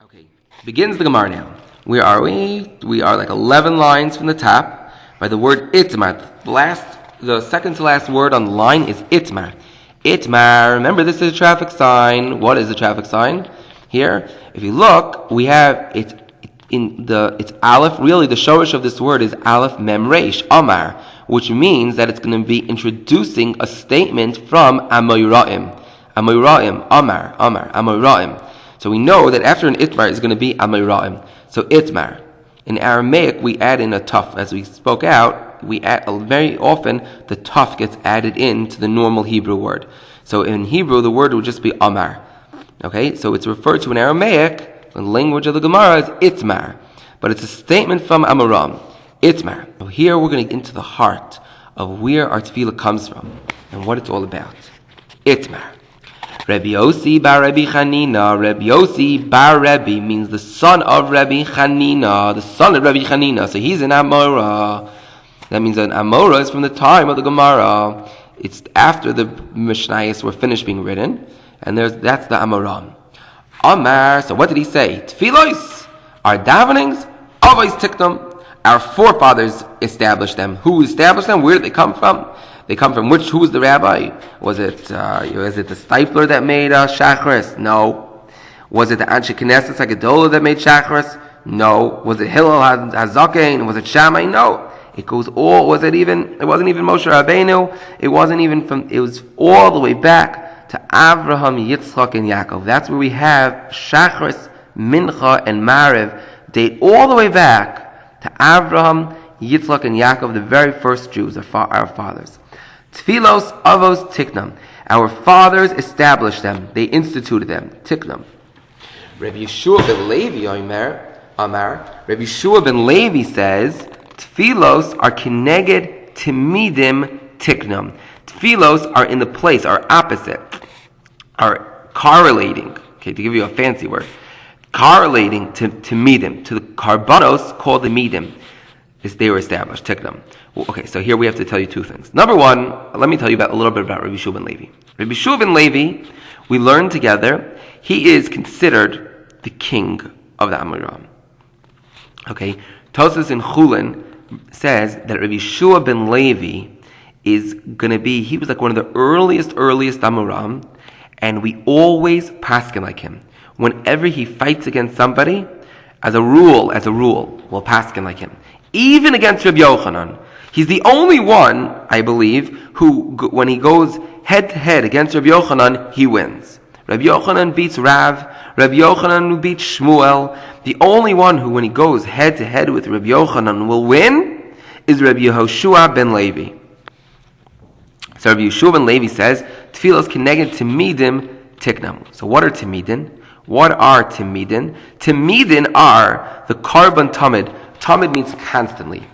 Okay, begins the Gemara now. Where are we? We are like 11 lines from the top by the word itmar. The second to last word on the line is itmar. Itmar, remember this is a traffic sign. What is a traffic sign? Here, if you look, we have it's aleph. Really, the shorish of this word is aleph mem reish, amar, which means that it's going to be introducing a statement from amoyraim. Amoyraim, amar, amoyraim. So we know that after an itmar is going to be amoyraim. So itmar. In Aramaic, we add in a tuf. As we spoke out, we add very often the tuf gets added into the normal Hebrew word. So in Hebrew, the word would just be amar. Okay, so it's referred to in Aramaic, the language of the Gemara, as itmar. But it's a statement from Amoram. Itmar. So here we're going to get into the heart of where our tefillah comes from and what it's all about. Itmar. Rabbi Yossi bar Rabbi Chanina. Rabbi Yossi bar Rabbi means the son of Rabbi Chanina. The son of Rabbi Chanina. So he's an Amora. That means an Amora is from the time of the Gemara. It's after the Mishnayos were finished being written. And that's the Amoram. Amar, so what did he say? Tfilos, our davenings, always tiknum. Our forefathers established them. Who established them? Where did they come from? They come from which? Who was the rabbi? Was it the Stifler that made Shacharis? No. Was it the Anshe Knesset Hagadolah that made Shacharis? No. Was it Hillel Hazaken? Was it Shammai? No. It goes all. It wasn't even Moshe Rabbeinu. It was all the way back to Avraham, Yitzchak, and Yaakov. That's where we have Shacharis, Mincha, and Mariv date all the way back to Avraham, Yitzchak, and Yaakov, the very first Jews, our fathers. Tfilos avos tiknam. Our fathers established them. They instituted them. Tiknam. Rabbi Yeshua ben Levi, Amar. Rabbi Yeshua ben Levi says, Tfilos are kineged timidim tiknam. Tfilos are in the place, are opposite, are correlating. Okay, to give you a fancy word, correlating to midim, to the karbanos called the midim. They were established. Tiknam. Okay, so here we have to tell you two things. Number one, let me tell you a little bit about Rabbi Yeshua ben Levi. Rabbi Yeshua ben Levi, we learned together, he is considered the king of the Amoram. Okay, Tosas in Chulin says that Rabbi Yeshua ben Levi is going to be, he was like one of the earliest Amoram, and we always paskin like him. Whenever he fights against somebody, as a rule, we'll paskin like him. Even against Rabbi Yochanan. He's the only one, I believe, who, when he goes head-to-head against Rabbi Yochanan, he wins. Rabbi Yochanan beats Rav. Rabbi Yochanan beats Shmuel. The only one who, when he goes head-to-head with Rabbi Yochanan, will win is Rabbi Yehoshua ben Levi. So Rabbi Yeshua ben Levi says, Tfilos kineged timidim tiknam. So what are timidin? What are timidin? Timidin are the karban tamid. Tamid means constantly.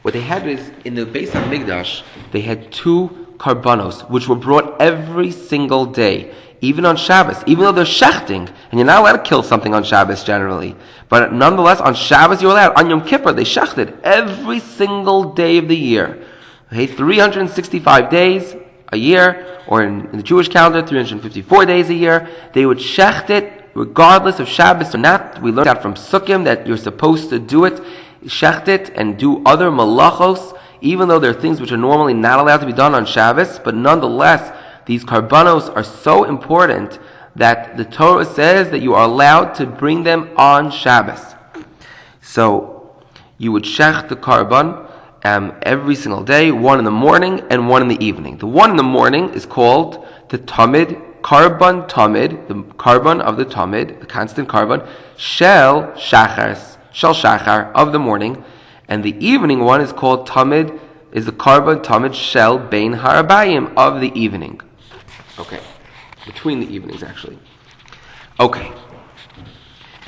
What they had is, in the Beis HaMikdash, they had two karbanos, which were brought every single day, even on Shabbos, even though they're shechting, and you're not allowed to kill something on Shabbos generally. But nonetheless, on Shabbos you're allowed. On Yom Kippur, they shechted every single day of the year. Okay, 365 days a year, or in the Jewish calendar, 354 days a year, they would shecht it, regardless of Shabbos or not. We learned that from Sukkim that you're supposed to do it, shecht it, and do other malachos, even though there are things which are normally not allowed to be done on Shabbos, but nonetheless, these karbanos are so important that the Torah says that you are allowed to bring them on Shabbos. So, you would shecht the karban every single day, one in the morning and one in the evening. The one in the morning is called the tamid, karban tamid, the karban of the tamid, the constant karban, shel shachar of the morning, and the evening one is called tamid, is the karban tamid shel bein harabayim of the evening. Okay, between the evenings actually. Okay,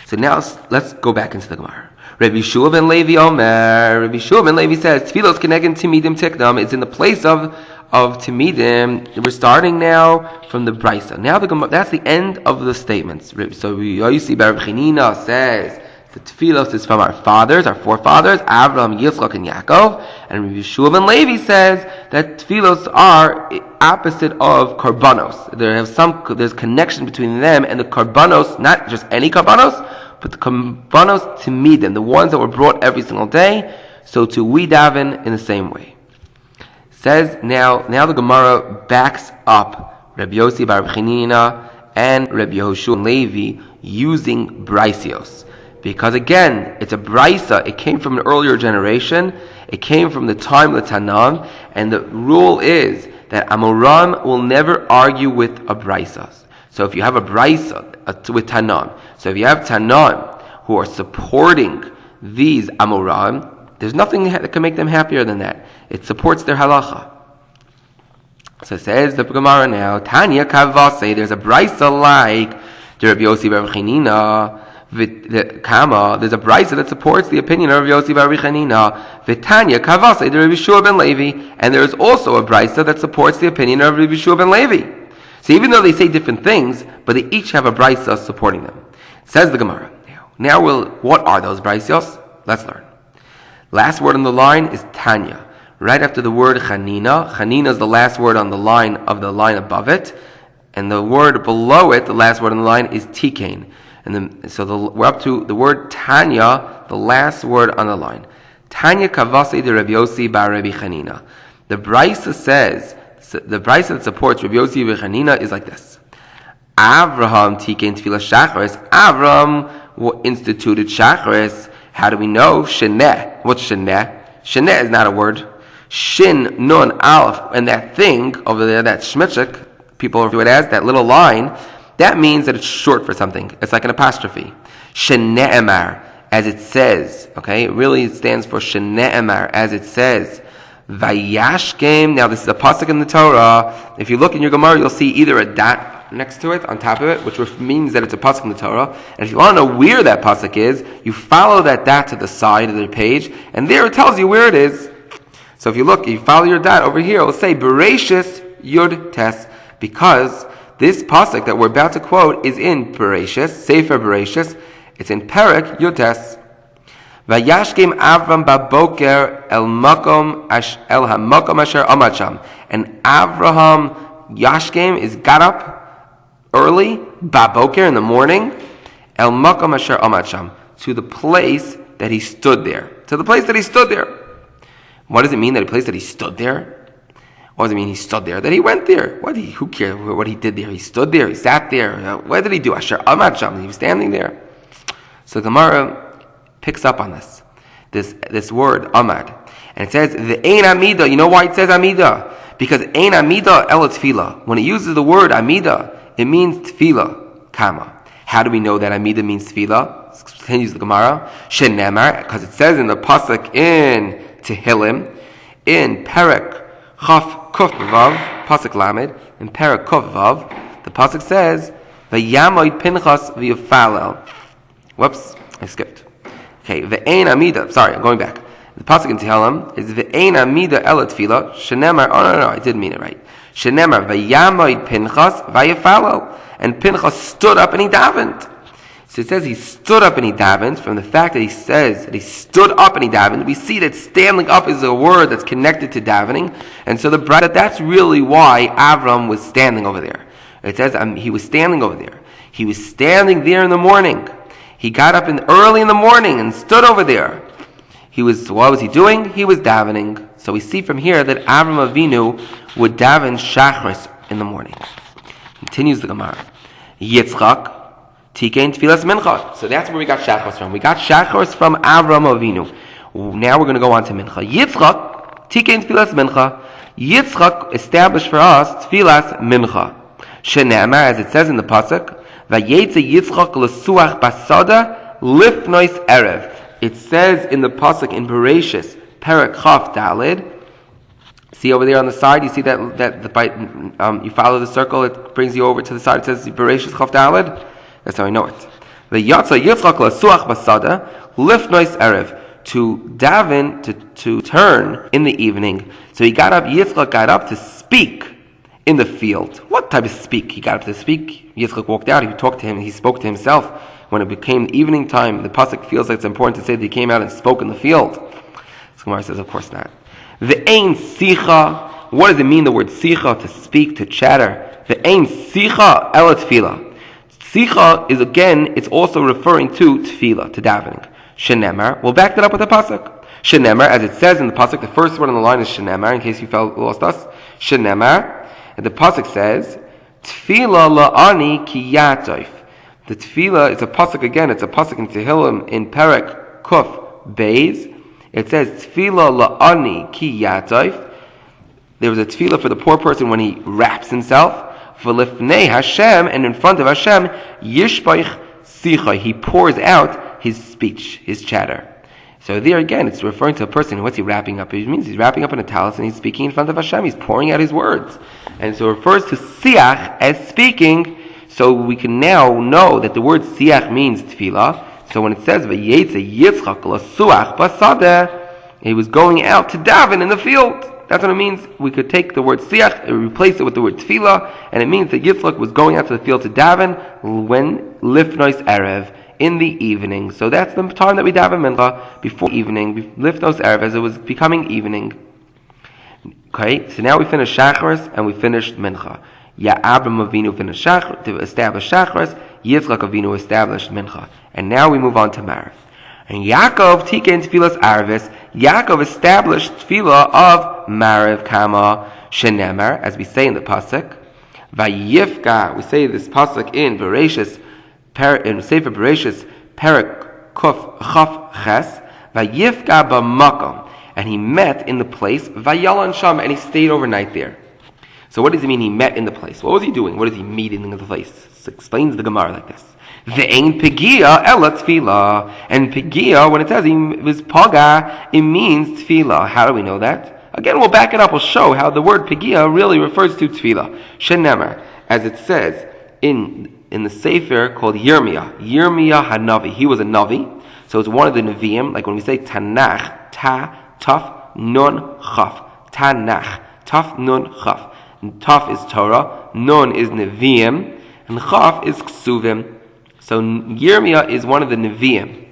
so now let's go back into the Gemara. Rabbi Yeshua ben Levi Omer. Rabbi Yeshua ben Levi says, Tfilos keneged timidim tiknam. It's in the place of timidim. We're starting now from the Brisa. Now that's the end of the statements. So Yossi bar Chanina says the Tfilos is from our fathers, our forefathers, Avraham, Yitzchak, and Yaakov. And Rabbi Yeshua ben Levi says that Tfilos are opposite of karbanos. There's connection between them and the karbanos, not just any karbanos, but the Korbanos Timidim, the ones that were brought every single day, so too we daven in the same way. Says now the Gemara backs up Rabbi Yossi bar Chanina and Rabbi Yehoshua and Levi using braisios. Because again, it's a brisa. It came from an earlier generation. It came from the time of the Tanam. And the rule is that Amoram will never argue with a brisa. So if you have a brisa with Tanam, so if you have Tanam who are supporting these Amoram, there's nothing that can make them happier than that. It supports their halacha. So it says the Gemara now, Tanya Kavase, there's a brisa like the Rabbi Yossi bar Chanina. There's a brisa that supports the opinion of Rabbi Yossi bar Chanina. V'Tanya Kavase, the Rabbi Shua ben Levi, and there is also a brisa that supports the opinion of Rabbi Shua ben Levi. So even though they say different things, but they each have a brisa supporting them. Says the Gemara. Now what are those brisios? Let's learn. Last word on the line is Tanya. Right after the word Chanina. Chanina is the last word on the line above it. And the word below it, the last word on the line, is Tikain. We're up to the word Tanya, the last word on the line. Tanya Kavase de Rabbi Yossi bar Rabbi Chanina. The brisa says, the brisa that supports Rabbi Yossi bar Chanina is like this. Avraham Tikain Tefillah Shacharis. Avram instituted Shacharis. How do we know? Sheneh. What's Sheneh? Sheneh is not a word. Shin, Nun, Aleph, and that thing over there, that shmichik, people refer to it as, that little line, that means that it's short for something. It's like an apostrophe. Shene'emar, as it says, okay? It really stands for Shene'emar, as it says. Vayashkem, now this is a pasuk in the Torah. If you look in your Gemara, you'll see either a dot next to it, on top of it, which means that it's a pasuk in the Torah. And if you want to know where that pasuk is, you follow that dot to the side of the page, and there it tells you where it is. So if you look, you follow your dot over here, it will say Bereshis Yud Tes, because this pasuk that we're about to quote is in Bereshis, Sefer Bereshis. It's in Perek Yud Tes. Vayashkem Avram baboker el hamakom asher amad sham. And Avraham Yashkem got up early, baboker in the morning, el makom asher amad sham, to the place that he stood there. To the place that he stood there. What does it mean that the place that he stood there? What does it mean he stood there? That he went there. Who cares what he did there? He stood there. He sat there. What did he do? Asher amad sham. He was standing there. So Gemara picks up on this word amad, and it says the ein amida. You know why it says amida? Because ein amida el tefila. When it uses the word amida, it means tefila. Kama. How do we know that amida means tefila? Continues the Gemara. Shenemar, because it says in the pasuk in Tehillim, in Perek Chaf Kuf Vav, pasuk Lamed, in Perek Kuf Vav, the pasuk says Vayamoid Pinchas v'Yafalel. Whoops, I skipped. Okay, ve'ein amida. Sorry, I'm going back. The pasuk in Tehillim is ve'ein amida el tefila. Shenemar. Oh no, I did mean it right. Shenemar vayamoid Pinchas v'Yafalel, and Pinchas stood up and he davened. So it says he stood up and he davened. From the fact that he says that he stood up and he davened, we see that standing up is a word that's connected to davening, and so that's really why Avram was standing over there. It says he was standing over there. He was standing there in the morning. He got up early in the morning and stood over there. What was he doing? He was davening. So we see from here that Avram Avinu would daven Shachris in the morning. Continues the Gemara. Yitzchak Tikein Tfilas Mincha. So that's where we got Shachris from. We got Shachris from Avram Avinu. Now we're going to go on to Mincha. Yitzchak Tikein Tfilas Mincha. Yitzchak established for us Tfilas Mincha. Shenemar, as it says in the pasuk, Vayetze Yitzchak lesuach basada lifnois erev. It says in the pasuk in Bereshis, Perek Chaf Dalid. See over there on the side, you see that you follow the circle, it brings you over to the side. It says Bereshis Chaf Dalid. That's how I know it. Vayatza Yitzchak lesuach basada lifnois erev, to daven, to turn in the evening. So Yitzchak got up to speak in the field. What type of speak? He got up to speak. Yitzchak walked out. He talked to him. He spoke to himself. When it became evening time, the pasuk feels like it's important to say that he came out and spoke in the field. So Gemara says, of course not. Ve'ein sicha. What does it mean, the word sicha? To speak, to chatter. Ve'ein sicha el tefila. Sicha is again, it's also referring to tefillah, to davening. Shenemar, we'll back that up with a pasuk. Shenemar, as it says in the pasuk, the first word on the line is Shenemar, in case you lost us. Shenemar, and the pasuk says, Tefillah la'ani ki yatoif. The tefillah is a pasuk again, it's a pasuk in Tehillim, in Perek Kuf Beis. It says, Tefillah la'ani ki yatoif. There was a tefillah for the poor person when he wraps himself. V'lifnei Hashem, and in front of Hashem, yishbaich sicha. He pours out his speech, his chatter. So there again, it's referring to a person. What's he wrapping up? It means he's wrapping up in a talus and he's speaking in front of Hashem. He's pouring out his words. And so it refers to siach as speaking. So we can now know that the word siach means tefillah. So when it says, V'yetze Yitzchak l'suach basadeh, he was going out to daven in the field. That's what it means. We could take the word siach and replace it with the word tefillah, and it means that Yitzchak was going out to the field to daven when lifnois erev, in the evening. So that's the time that we daven mincha, before evening, lifnos erev, as it was becoming evening. Okay, so now we finished shacharis and we finished mincha. Abraham Avinu finished shachar, to establish shacharis. Yitzchak Avinu established mincha. And now we move on to Marav. And Yaakov tiken tefillas arvis. Yaakov established tefillah of Marav Kama Shenemar, as we say in the pasuk. Vayifka, we say this pasuk in Bereshis, in Sefer Bereshis, Perek Kuf Chaf Ches. Vayifka b'makom, and he met in the place. Vayalan sham, and he stayed overnight there. So what does it mean? He met in the place. What was he doing? What is he meeting in the place? So explains the Gemara like this. Ve'ein pigia ela tefillah. And pigia, when it says he was paga, it means tefillah. How do we know that? Again, we'll back it up. We'll show how the word pigia really refers to tefillah. Shenemar, as it says in the Sefer called Yirmiyah. Yirmiyah Hanavi. He was a Navi. So it's one of the Nevi'im. Like when we say Tanakh, Ta, Taf, Nun, Chaf. Tanakh, Taf, Nun, Chaf. Taf is Torah, Nun is Nevi'im, and Chaf is Ksuvim. So Yirmiyah is one of the Nevi'im.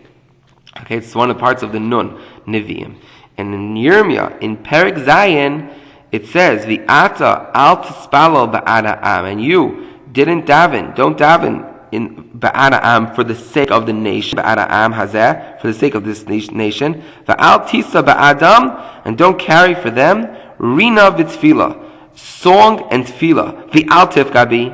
Okay, it's one of the parts of the Nun, Nevi'im. And in Yirmiyah, in Perek Zayin, it says, V'ata al tispalo ba'ana am, and you didn't daven, don't daven in ba'ana am for the sake of the nation, ba'ana am hazeh, for the sake of this nation, V'al tisa ba'adam, and don't carry for them, Rina v'tfila, song and tefillah, v'al tifkabi,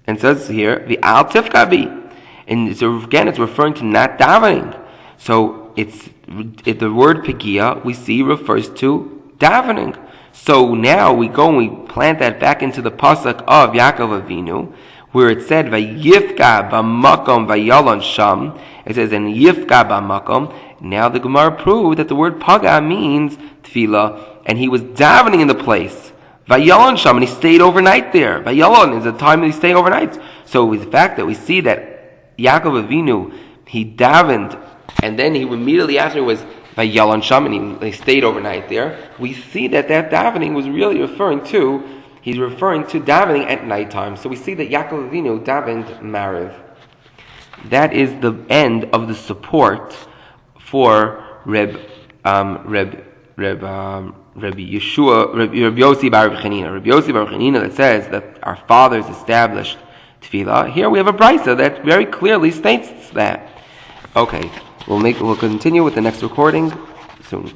and it says here, v'al tifkabi, and so again it's referring to not davening. So the word pigia we see refers to davening. So now we go and we plant that back into the pasuk of Yaakov Avinu, where it said vayifka b'makom vayalon sham. It says in yifka b'makom. Now the Gemara proved that the word paga means tefillah, and he was davening in the place. Vayalon sham, and he stayed overnight there. Vayalon is the time that he stayed overnight. So with the fact that we see that Yaakov Avinu, he davened, and then he immediately after was Vayalon sham, and he stayed overnight there. We see that davening was really he's referring to davening at nighttime. So we see that Yaakov Avinu davened Mariv. That is the end of the support for Rabbi Yossi bar Rabbi Genack. Rabbi Yossi bar Rabbi Genack that says that our fathers established tefillah. Here we have a brisa that very clearly states that. Okay, we'll continue with the next recording soon.